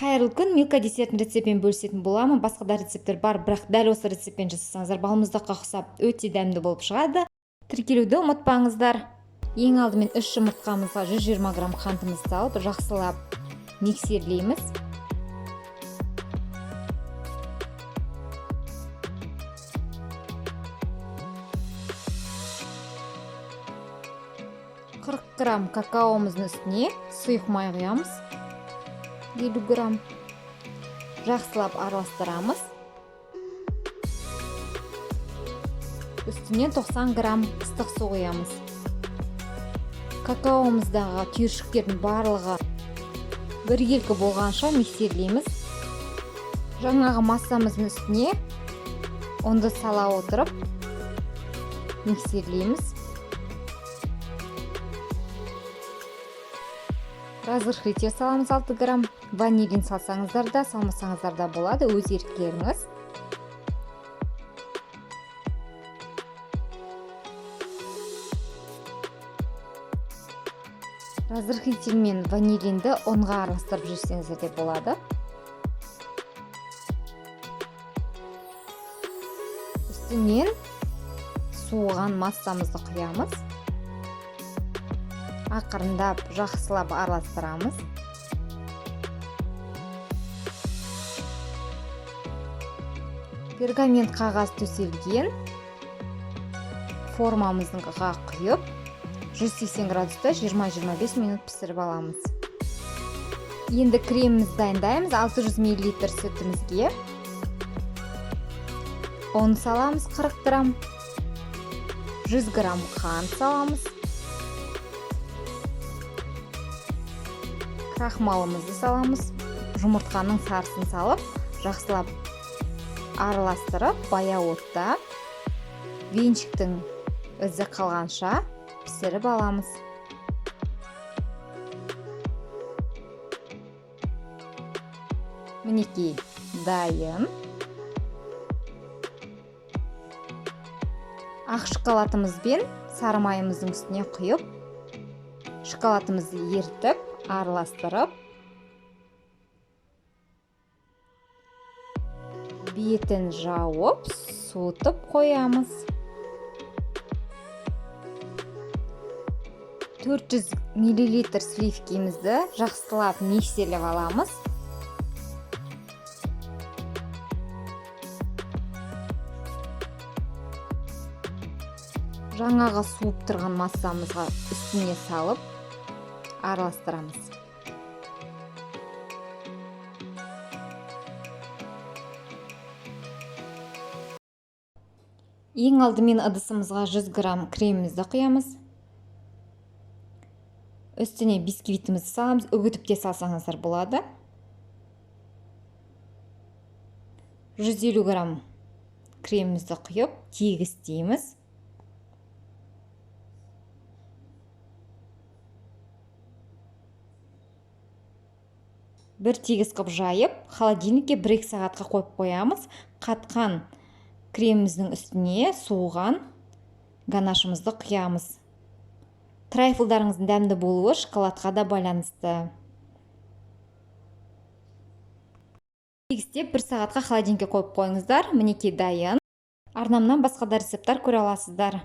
Қайырлы күн, Милка десертін рецептпен бөлісетін боламын. Басқа да рецепттер бар, бірақ дәл осы рецептпен жасасаңыздар балмұздаққа ұқсап өте дәмді болып шығады. Тіркелуді ұмытпаңыздар. Ең алдымен 3 жұмыртқамызға 120 грамм қантымызды салып, жақсылап миксерлейміз. Қырық грамм какаомыздың үстіне сұйық май құямыз. 50 грамм. Жақсылап араластырамыз. Үстіне 90 грамм ыстық су құямыз. Какаомыздағы түйіршіктердің барлығы біркелкі болғанша миксерлейміз. Жаңағы массамыздың үстіне ұнды сала отырып миксерлейміз. Разрыхлитель саламыз 6 грамм. Ванилин салсаңыздар да, салмасаңыздар да болады, өз еркілеріңіз. Разрыхлитель мен ванилинді ұнға араластырып жіберсеңіздер де болады. Үстінен суыған массамызды құямыз. Ақырындап, жақсылап араластырамыз. Пергамент қағаз төселген формамызға құйып, 180 градуста 20-25 минут пісіріп аламыз. Енді кремімізді дайындаймыз. 600 мл сүтімізге ұн саламыз 40 грамм, 100 грамм қант саламыз. Крахмалымызды саламыз. Жұмыртқаның сарысын салып, жақсылап араластырып, баяу отта венчиктің ізі қалғанша пісіріп аламыз. Мінекей дайын. Ақ шоколадымызбен сары майымыздың үстіне құйып, шоколадымызды ертіп, араластырып, бетін жауып, суытып қоямыз. 400 мл сливкемізді жақсылап миксерлеп аламыз. Жаңағы суып тұрған массамызға үстіне салып араластырамыз. Ең алдымен ыдысымызға 100 грамм кремімізді құямыз. Үстіне бисквитімізді саламыз. Үгітіп те салсаңыздар болады. 150 грамм кремімізді құйып, тегістейміз. Бір тегіс қып жайып, холодильникке 1-2 сағатқа қойып қоямыз. Қатқан креміміздің үстіне суыған ганашымызды құямыз. Трайфлдарыңыздың дәмді болуы шоколадқа да байланысты. Тегістеп 1 сағатқа холодильникке қойып қойыңыздар. Мінекей дайын. Арнамнан басқа да рецепттер көре аласыздар.